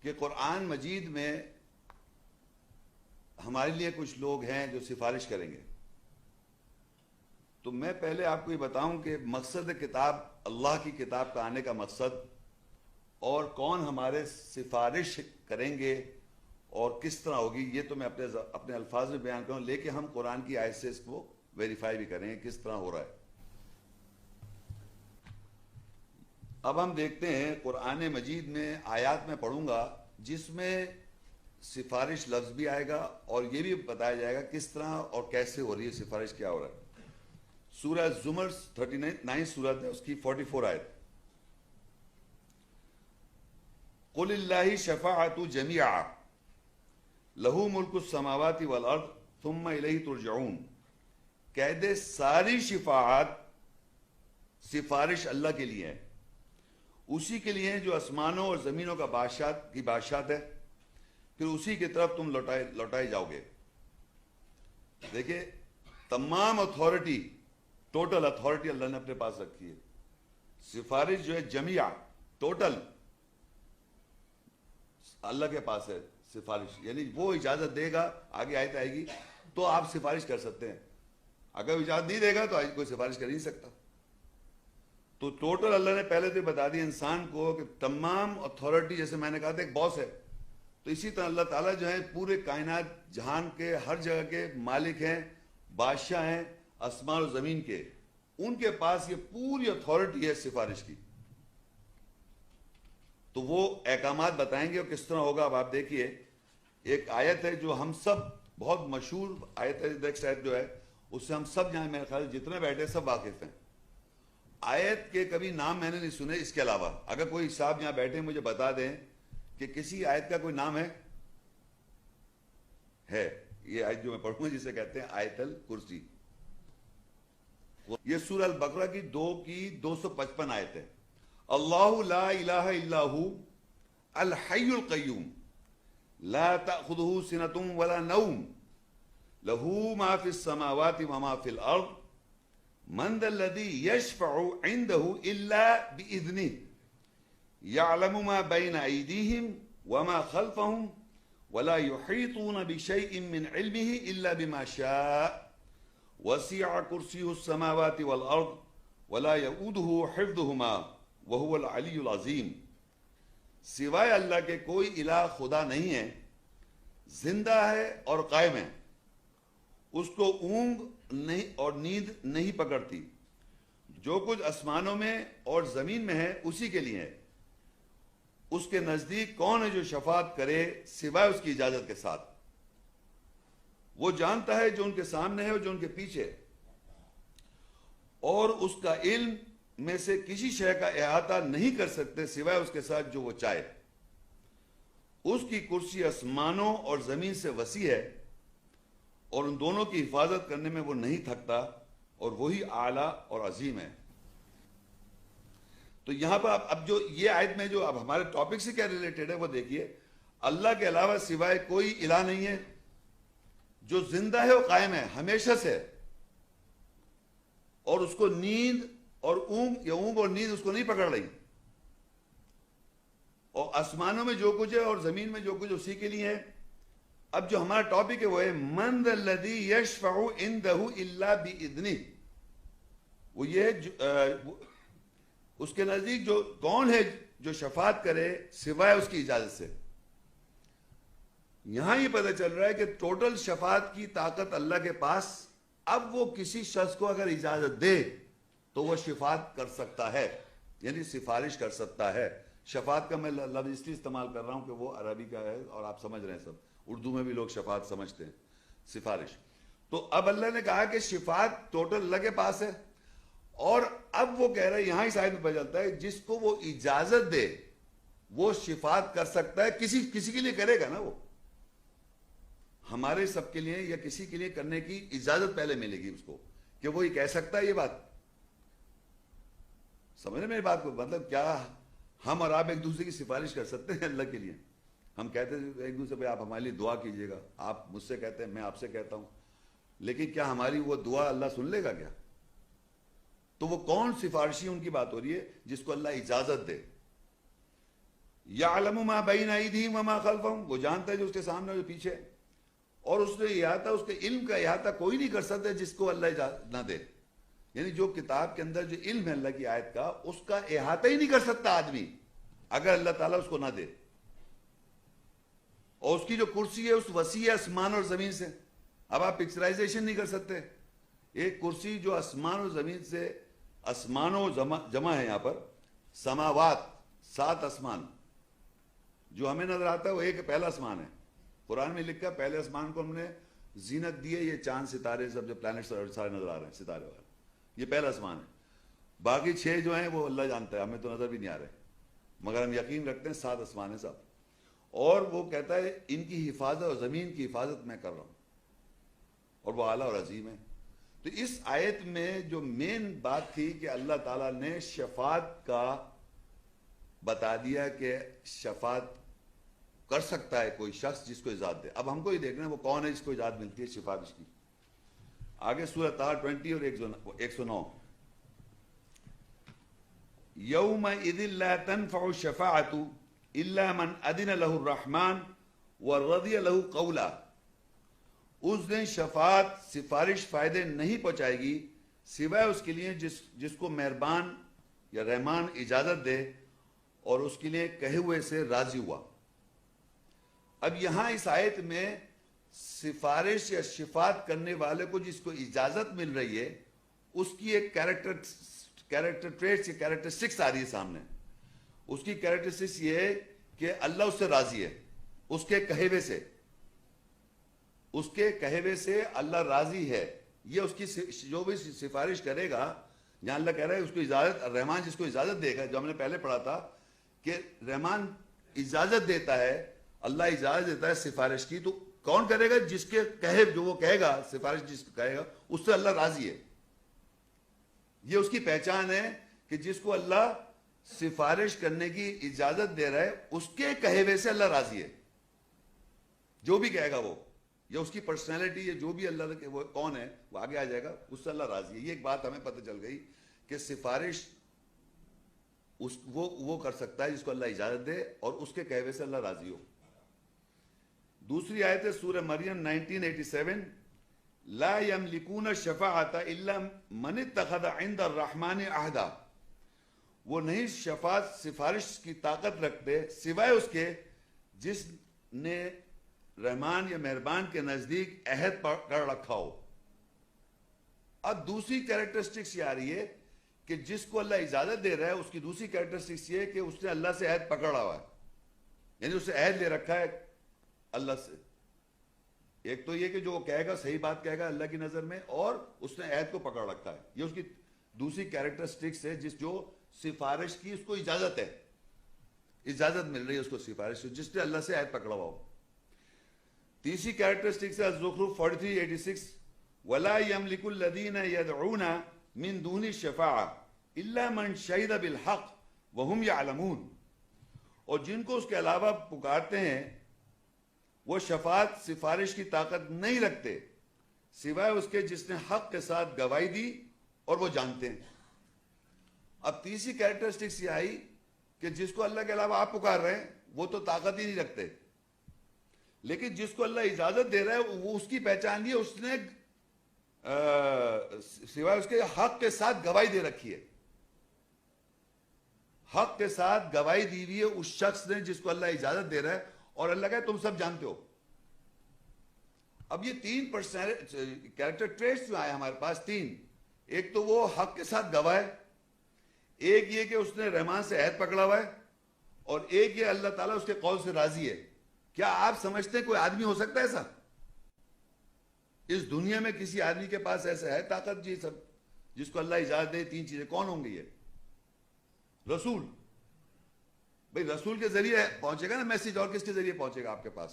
کہ قرآن مجید میں ہمارے لیے کچھ لوگ ہیں جو سفارش کریں گے. تو میں پہلے آپ کو یہ بتاؤں کہ مقصد کتاب، اللہ کی کتاب کا آنے کا مقصد، اور کون ہمارے سفارش کریں گے اور کس طرح ہوگی، یہ تو میں اپنے الفاظ میں بیان کروں، لیکن ہم قرآن کی آیت سے اس کو ویریفائی بھی کریں گے کس طرح ہو رہا ہے. اب ہم دیکھتے ہیں قرآن مجید میں آیات میں پڑھوں گا جس میں سفارش لفظ بھی آئے گا اور یہ بھی بتایا جائے گا کس طرح اور کیسے ہو رہی ہے سفارش، کیا ہو رہا ہے. سورہ زمر 39 سورت ہے، اس کی 44 آیت. قل اللہ شفاعت جمیعا لہو ملک السماوات والارض ثم الیہ ترجعون. کہہ دے ساری شفاعت، سفارش اللہ کے لیے ہے، اسی کے لیے جو آسمانوں اور زمینوں کا بادشاہت ہے، پھر اسی کی طرف تم لوٹائے جاؤ گے. دیکھیں تمام اتھارٹی، ٹوٹل اتھارٹی اللہ نے اپنے پاس رکھی ہے. سفارش جو ہے جمیع، ٹوٹل اللہ کے پاس ہے سفارش، یعنی وہ اجازت دے گا، آگے آیت آئے گی تو آپ سفارش کر سکتے ہیں، اگر اجازت نہیں دے گا تو کوئی سفارش کر نہیں سکتا. تو ٹوٹل اللہ نے پہلے تو بتا دیا انسان کو کہ تمام اتھارٹی، جیسے میں نے کہا تھا ایک باس ہے، تو اسی طرح اللہ تعالیٰ جو ہے پورے کائنات جہان کے ہر جگہ کے مالک ہیں، بادشاہ ہیں، آسمان و زمین کے، ان کے پاس یہ پوری اتھارٹی ہے سفارش کی. تو وہ احکامات بتائیں گے اور کس طرح ہوگا. اب آپ دیکھیے ایک آیت ہے جو ہم سب بہت مشہور آیت ہے، نیکسٹ آیت جو ہے اس سے ہم سب یہاں میرے خیال جتنے بیٹھے سب واقف ہیں. آیت کے کبھی نام میں نے نہیں سنے اس کے علاوہ. اگر کوئی صاحب یہاں بیٹھے مجھے بتا دیں کہ کسی آیت کا کوئی نام ہے یہ آیت جو میں پڑھوں گا جسے کہتے ہیں آیت الکرسی. یہ سورہ البقرہ کی 255 آیت ہے. اللہ لا الہ الا ہو الحی القیوم لا تأخذہ سنۃ ولا نوم لہ ما فی السماوات وما فی الارض من ذا الذی یشفع عندہ الا بإذنہ یعلم ما بین ایدیہم وما خلفہم ولا یحیطون بشیء من علمہ الا بما شاء وسع کرسیہ السماوات والارض ولا یؤودہ حفظہما وہو العلی العظیم. سوائے اللہ کے کوئی الہ خدا نہیں ہے، زندہ ہے اور قائم ہے، اس کو اونگ نہیں اور نیند نہیں پکڑتی. جو کچھ آسمانوں میں اور زمین میں ہے اسی کے لیے ہے. اس کے نزدیک کون ہے جو شفاعت کرے سوائے اس کی اجازت کے ساتھ. وہ جانتا ہے جو ان کے سامنے ہے اور جو ان کے پیچھے، اور اس کا علم میں سے کسی شے کا احاطہ نہیں کر سکتے سوائے اس کے ساتھ جو وہ چاہے. اس کی کرسی آسمانوں اور زمین سے وسیع ہے اور ان دونوں کی حفاظت کرنے میں وہ نہیں تھکتا، اور وہی اعلیٰ اور عظیم ہے. تو یہاں پر اب جو یہ آیت میں جو اب ہمارے ٹاپک سے کیا ریلیٹڈ ہے وہ دیکھیے. اللہ کے علاوہ سوائے کوئی الہ نہیں ہے جو زندہ ہے اور قائم ہے ہمیشہ سے، اور اس کو نیند اور اونگ اور نیند اس کو نہیں پکڑ رہی. اور آسمانوں میں جو کچھ ہے اور زمین میں جو کچھ اسی کے لیے ہے. اب جو ہمارا ٹاپک ہے وہ ہے من ذا الذی یشفع عندہ الا بإذنہ. وہ یہ اس کے نزدیک جو کون ہے جو شفاعت کرے سوائے اس کی اجازت سے. یہاں یہ پتہ چل رہا ہے کہ ٹوٹل شفاعت کی طاقت اللہ کے پاس. اب وہ کسی شخص کو اگر اجازت دے تو وہ شفاعت کر سکتا ہے، یعنی سفارش کر سکتا ہے. شفاعت کا میں لفظ اس لیے استعمال کر رہا ہوں کہ وہ عربی کا ہے اور آپ سمجھ رہے ہیں سب. اردو میں بھی لوگ شفاعت سمجھتے ہیں، سفارش. تو اب اللہ نے کہا کہ شفاعت ٹوٹل اللہ کے پاس ہے، اور اب وہ کہہ رہے ہیں یہاں اس آیت میں پتہ چلتا ہے جس کو وہ اجازت دے وہ شفاعت کر سکتا ہے. کسی کے لیے کرے گا نا، وہ ہمارے سب کے لیے یا کسی کے لیے کرنے کی اجازت پہلے ملے گی اس کو کہ وہ یہ کہہ سکتا ہے. یہ بات سمجھ رہے میری بات کو؟ مطلب کیا ہم اور آپ ایک دوسرے کی سفارش کر سکتے ہیں اللہ کے لیے؟ ہم کہتے ہیں ایک دوسرے پہ آپ ہمارے لیے دعا کیجئے گا، آپ مجھ سے کہتے ہیں میں آپ سے کہتا ہوں، لیکن کیا ہماری وہ دعا اللہ سن لے گا کیا؟ تو وہ کون سفارشی ان کی بات ہو رہی ہے جس کو اللہ اجازت دے. یعلم ما بین ایدیہم وما خلفہم، وہ جانتا ہے جو اس کے سامنے اور جو پیچھے، اور اس نے احاطہ، اس کے علم کا احاطہ کوئی نہیں کر سکتا جس کو اللہ اجازت نہ دے. یعنی جو کتاب کے اندر جو علم ہے اللہ کی آیت کا، اس کا احاطہ ہی نہیں کر سکتا آدمی اگر اللہ تعالیٰ اس کو نہ دے. اور اس کی جو کرسی ہے اس وسیع ہے آسمان اور زمین سے. اب آپ پکچرائزیشن نہیں کر سکتے. ایک کرسی جو آسمان اور زمین سے، آسمانوں جمع ہے یہاں پر، سماوات 7 آسمان جو ہمیں نظر آتا ہے وہ ایک پہلا آسمان ہے. قرآن میں لکھا پہلے آسمان کو ہم نے زینت دی ہے، یہ چاند ستارے سب جو پلانٹس سارے نظر آ رہے ہیں ستارے والے، یہ پہلا آسمان ہے. باقی 6 جو ہیں وہ اللہ جانتا ہے، ہمیں تو نظر بھی نہیں آ رہے، مگر ہم یقین رکھتے ہیں 7 آسمان ہیں سب. اور وہ کہتا ہے ان کی حفاظت اور زمین کی حفاظت میں کر رہا ہوں، اور وہ اعلیٰ اور عظیم ہے. تو اس آیت میں جو مین بات تھی کہ اللہ تعالیٰ نے شفاعت کا بتا دیا کہ شفاعت کر سکتا ہے کوئی شخص جس کو اجازت دے. اب ہم کو یہ دیکھنا ہے وہ کون ہے جس کو اجازت ملتی ہے شفاعت اس کی. آگے سورہ طٰہٰ 20 اور 109. یومئذ لا تنفع الشفاعۃ الا من اذن له الرحمن ورضی له قولا. اس دن شفاعت سفارش فائدے نہیں پہنچائے گی سوائے اس کے لیے جس کو مہربان یا رحمان اجازت دے اور اس کے لیے کہے ہوئے سے راضی ہوا. اب یہاں اس آیت میں سفارش یا شفاعت کرنے والے کو جس کو اجازت مل رہی ہے اس کی ایک کیریکٹر ٹریٹس یا کیریکٹرسٹکس آ رہی ہے سامنے. اس کی کیریکٹرسٹکس یہ ہے کہ اللہ اس سے راضی ہے، اس کے کہے ہوئے سے، اس کے کہے ہوئے سے اللہ راضی ہے. یہ اس کی جو بھی سفارش کرے گا، جہاں اللہ کہہ رہا ہے اس کو اجازت، رحمان جس کو اجازت دے گا، جو ہم نے پہلے پڑھا تھا کہ رحمان اجازت دیتا ہے، اللہ اجازت دیتا ہے سفارش کی، تو کون کرے گا؟ جس کے کہے، جو وہ کہے گا سفارش جس کو کہے گا اس سے اللہ راضی ہے. یہ اس کی پہچان ہے کہ جس کو اللہ سفارش کرنے کی اجازت دے رہا ہے اس کے کہے ہوئے سے اللہ راضی ہے. جو بھی کہے گا وہ، یا اس کی پرسنالٹی، یا جو بھی اللہ کے وہ کون ہے وہ آگے آ جائے گا، اس سے اللہ راضی ہے. یہ ایک بات ہمیں پتہ چل گئی کہ سفارش وہ کر سکتا ہے جس کو اللہ اجازت دے اور اس کے کہے ہوئے سے اللہ راضی ہو. دوسری آیت ہے سورہ مریم 1987. لا یملکون الشفاعۃ الا من اتخذ عند الرحمن عہدا. وہ نہیں شفاعت سفارش کی طاقت رکھتے سوائے اس کے جس نے رحمان یا مہربان کے نزدیک عہد کر رکھا ہو. اب دوسری کیریکٹرسٹکس یہ آ رہی ہے کہ جس کو اللہ اجازت دے رہا ہے اس کی دوسری کیریکٹرسٹکس یہ ہے کہ اس نے اللہ سے عہد پکڑا ہوا ہے، یعنی اس سے عہد لے رکھا ہے اللہ سے. ایک تو یہ کہ جو وہ کہے گا صحیح بات کہے گا اللہ کی نظر میں، اور اس نے عہد کو پکڑ رکھا ہے. یہ اس کی دوسری کیریکٹرسٹکس ہے. جو سفارش کی اس کو اجازت ہے، اجازت مل رہی ہے اس کو سفارش، جس نے اللہ سے عہد پکڑا ہوا ہو. تیسری کیریکٹرسٹکس ہے زخرف 43:86. ولا يملك الذين يدعون من دون الشفاعة الا من شهد بالحق وهم يعلمون. اور جن کو اس کے علاوہ پکارتے ہیں وہ شفاعت سفارش کی طاقت نہیں رکھتے سوائے اس کے جس نے حق کے ساتھ گواہی دی اور وہ جانتے ہیں. اب تیسری کیریکٹرسٹکس یہ آئی کہ جس کو اللہ کے علاوہ آپ پکار رہے ہیں وہ تو طاقت ہی نہیں رکھتے، لیکن جس کو اللہ اجازت دے رہا ہے وہ اس کی پہچان یہ اس نے سوائے اس کے حق کے ساتھ گواہی دے رکھی ہے. حق کے ساتھ گواہی دی ہوئی ہے اس شخص نے جس کو اللہ اجازت دے رہا ہے، اور اللہ کہے تم سب جانتے ہو. اب یہ 3 کیریکٹر ٹریٹس جو آئے ہمارے پاس 3. ایک تو وہ حق کے ساتھ گواہ ہے، ایک یہ کہ اس نے رحمان سے عہد پکڑا ہوا ہے، اور ایک یہ اللہ تعالیٰ اس کے قول سے راضی ہے. کیا آپ سمجھتے ہیں کوئی آدمی ہو سکتا ہے ایسا؟ اس دنیا میں کسی آدمی کے پاس ایسا ہے طاقت جی سب جس کو اللہ اجازت دے 3 چیزیں؟ کون ہوں گی یہ؟ رسول. بھئی رسول کے ذریعے پہنچے گا نا میسیج، اور کس کے ذریعے پہنچے گا آپ کے پاس؟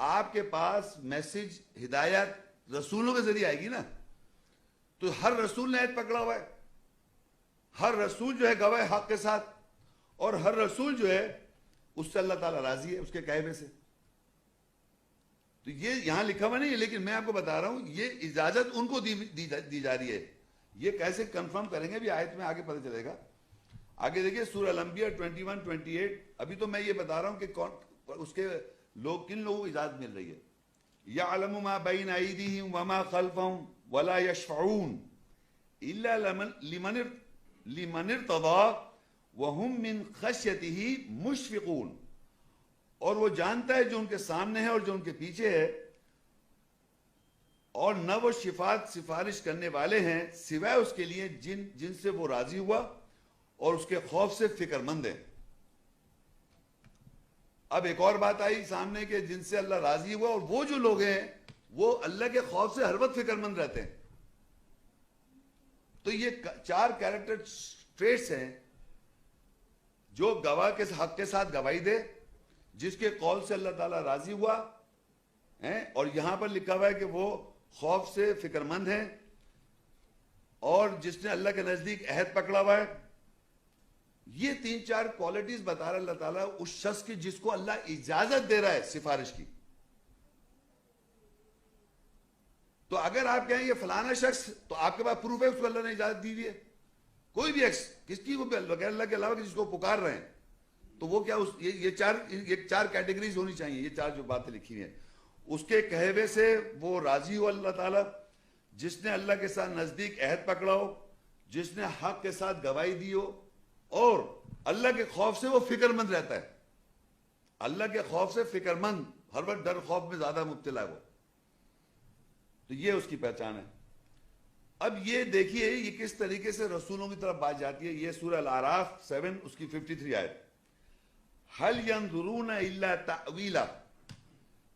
آپ کے پاس میسیج ہدایت رسولوں کے ذریعے آئے گی نا. تو ہر رسول نے عہد پکڑا ہوا ہے، ہر رسول جو ہے گواہ حق کے ساتھ، اور ہر رسول جو ہے اس سے اللہ تعالیٰ راضی ہے اس کے کہے ہوئے سے. تو یہ یہاں لکھا ہوا نہیں ہے، لیکن میں آپ کو بتا رہا ہوں یہ اجازت ان کو دی جا رہی ہے. یہ کیسے کنفرم کریں گے بھی آیت میں آگے پتہ چلے گا. آگے دیکھیے سورہ الانبیاء 21 28. ابھی تو میں یہ بتا رہا ہوں کہ کون اس کے لوگ کن لوگوں کو اجازت مل رہی ہے. یعلم ما بین ایدیہم وما خلفہم ولا یشفعون الا لمن ارتضی وہم من خشیتہ مشفقون. اور وہ جانتا ہے جو ان کے سامنے ہے اور جو ان کے پیچھے ہے, اور نہ وہ سفارش کرنے والے ہیں سوائے اس کے لیے جن سے وہ راضی ہوا اور اس کے خوف سے فکر مند ہیں. اب ایک اور بات آئی سامنے کہ جن سے اللہ راضی ہوا, اور وہ جو لوگ ہیں وہ اللہ کے خوف سے ہر وقت فکر مند رہتے ہیں. تو یہ 4 کیریکٹر ٹریٹس ہیں جو گواہ کے حق کے ساتھ گواہی دے, جس کے قول سے اللہ تعالیٰ راضی ہوا اور یہاں پر لکھا ہوا ہے کہ وہ خوف سے فکر مند ہیں, اور جس نے اللہ کے نزدیک عہد پکڑا ہوا ہے. یہ 3-4 کوالٹیز بتا رہا اللہ تعالیٰ اس شخص کی جس کو اللہ اجازت دے رہا ہے سفارش کی. تو اگر آپ کہیں یہ فلانا شخص, تو آپ کے پاس پروف ہے اس کو اللہ نے اجازت دی ہے. کوئی بھی ایکس کس کی وہ غیر اللہ کے علاوہ جس کو پکار رہے ہیں, تو وہ کیا یہ 4 کیٹیگریز ہونی چاہیے. یہ 4 جو باتیں لکھی ہیں اس کے کہے ہوئے سے وہ راضی ہو اللہ تعالیٰ, جس نے اللہ کے ساتھ نزدیک عہد پکڑا ہو, جس نے حق کے ساتھ گواہی دی ہو, اور اللہ کے خوف سے وہ فکر مند رہتا ہے. اللہ کے خوف سے فکر مند, ہر وقت ڈر خوف میں زیادہ مبتلا ہے وہ. تو یہ اس کی پہچان ہے. اب یہ دیکھیے یہ کس طریقے سے رسولوں کی طرف بات جاتی ہے. یہ سورہ الاعراف 7 اس کی 53 آیت. هل ينظرون الا تأویلہ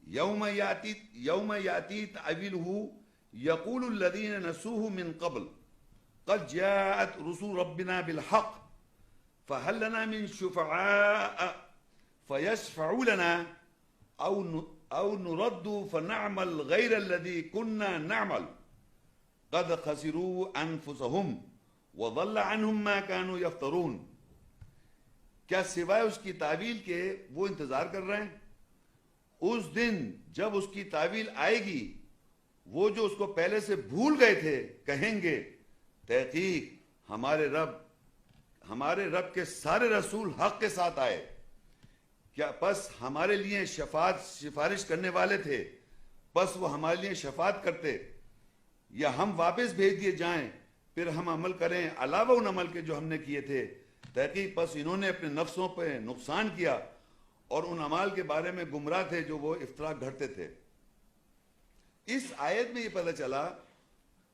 یوم یاتی تأویلہ یقول الذین نسوہ من قبل قد جاءت رسول ربنا بالحق فهل لنا من شفعاء فيشفعوا لنا او نرد فنعمل غیر الذی كنا نعمل قد خسروا انفسهم وضل عنهم ما كانوا يفترون. کیا سوائے اس کی تعویل کے وہ انتظار کر رہے ہیں اس دن جب اس کی تعویل آئے گی, وہ جو اس کو پہلے سے بھول گئے تھے کہیں گے تحقیق ہمارے رب کے سارے رسول حق کے ساتھ آئے, کیا پس ہمارے لیے سفارش کرنے والے تھے, پس وہ ہمارے لیے شفاعت کرتے, یا ہم واپس بھیج دیے جائیں پھر ہم عمل کریں علاوہ ان عمل کے جو ہم نے کیے تھے. تحقیق پس انہوں نے اپنے نفسوں پہ نقصان کیا اور ان اعمال کے بارے میں گمراہ تھے جو وہ افطرا گھڑتے تھے. اس آیت میں یہ پتہ چلا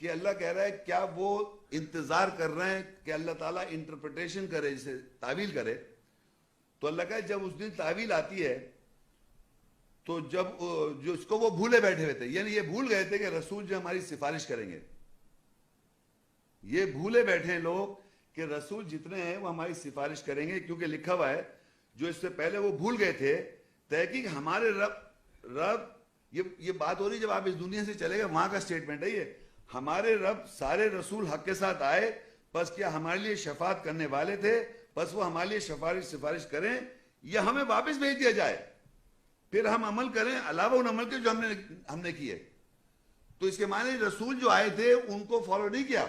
کہ اللہ کہہ رہا ہے کیا وہ انتظار کر رہے ہیں کہ اللہ تعالیٰ انٹرپریٹیشن کرے, جسے تعویل کرے. تو اللہ کہا جب اس دن تعویل آتی ہے تو جب جو اس کو وہ بھولے بیٹھے ہوئے تھے, یعنی یہ بھول گئے تھے کہ رسول جو ہماری سفارش کریں گے, یہ بھولے بیٹھے ہیں لوگ کہ رسول جتنے ہیں وہ ہماری سفارش کریں گے, کیونکہ لکھا ہوا ہے جو اس سے پہلے وہ بھول گئے تھے. تحقیق ہمارے رب یہ بات ہو رہی جب آپ اس دنیا سے چلے گئے وہاں کا سٹیٹمنٹ ہے یہ, ہمارے رب سارے رسول حق کے ساتھ آئے, پس کیا ہمارے لیے شفاعت کرنے والے تھے, پس وہ ہمارے لیے سفارش کریں یا ہمیں واپس بھیج دیا جائے پھر ہم عمل کریں علاوہ ان عمل کے جو ہم نے کیے. تو اس کے معنی رسول جو آئے تھے ان کو فالو نہیں کیا,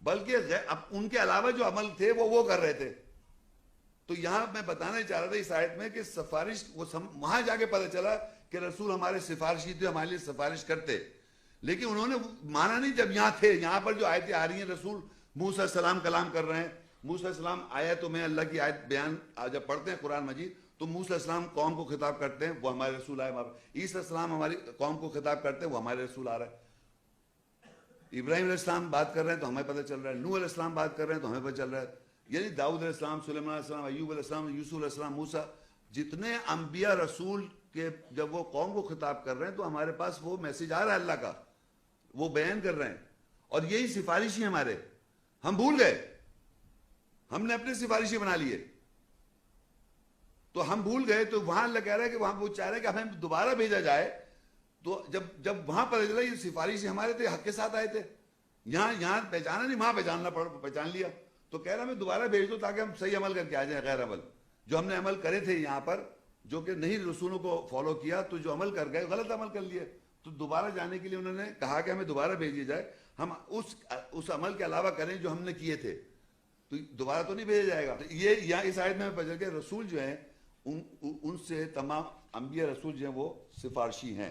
بلکہ ان کے علاوہ جو عمل تھے وہ کر رہے تھے. تو یہاں میں بتانا چاہ رہا تھا اس آیت میں کہ سفارش وہاں جا کے پتہ چلا کہ رسول ہمارے سفارشی تھے, ہمارے لیے سفارش کرتے, لیکن انہوں نے مانا نہیں جب یہاں تھے. یہاں پر جو آیتیں آ رہی ہیں رسول موسیٰ علیہ السلام کلام کر رہے ہیں, موسیٰ علیہ السلام آیا تو میں اللہ کی آیت بیان جب پڑھتے ہیں قرآن مجید تو موسیٰ علیہ السلام قوم کو خطاب کرتے ہیں, وہ ہمارے رسول آئے. عیسیٰ علیہ السلام ہماری قوم کو خطاب کرتے ہیں, وہ ہمارے رسول آ رہا ہے. ابراہیم علیہ السلام بات کر رہے ہیں تو ہمیں پتہ چل رہا ہے, نوح علیہ السلام بات کر رہے ہیں تو ہمیں پتہ چل رہا ہے, یعنی داؤد علیہ السلام, سلیمان علیہ السلام, ایوب علیہ السلام, یوسف علیہ السلام, موسیٰ, جتنے انبیاء رسول کے جب وہ قوم کو خطاب کر رہے ہیں تو ہمارے پاس وہ میسج آ رہا ہے اللہ کا, وہ بیان کر رہے ہیں. اور یہی سفارشی ہمارے, ہم بھول گئے, ہم نے اپنے سفارشی بنا لیے, تو ہم بھول گئے. تو وہاں اللہ کہہ رہا ہے کہ وہاں وہ چاہ رہا ہے کہ ہمیں دوبارہ بھیجا جائے. تو جب وہاں پتہ چلا یہ سفارشی ہمارے تھے, حق کے ساتھ آئے تھے, یہاں پہچانا نہیں, وہاں پہچان لیا. تو کہہ رہا میں دوبارہ بھیج دو تاکہ ہم صحیح عمل کر کے آ جائیں. غیر عمل جو ہم نے عمل کرے تھے یہاں پر جو کہ نہیں رسولوں کو فالو کیا, تو جو عمل کر گئے غلط عمل کر لیے, تو دوبارہ جانے کے لیے انہوں نے کہا کہ ہمیں دوبارہ بھیجی جائے, ہم اس عمل کے علاوہ کریں جو ہم نے کیے تھے. تو دوبارہ تو نہیں بھیجا جائے گا. یہ یہاں اس آیت میں پتہ چل کہ رسول جو ہیں ان سے تمام انبیاء رسول جو ہیں وہ سفارشی ہیں.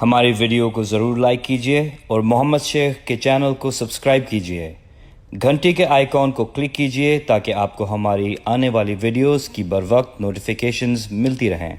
ہماری ویڈیو کو ضرور لائک کیجیے اور محمد شیخ کے چینل کو سبسکرائب کیجیے. گھنٹی کے آئیکن کو کلک کیجیے تاکہ آپ کو ہماری آنے والی ویڈیوز کی بروقت نوٹیفیکیشنز ملتی رہیں.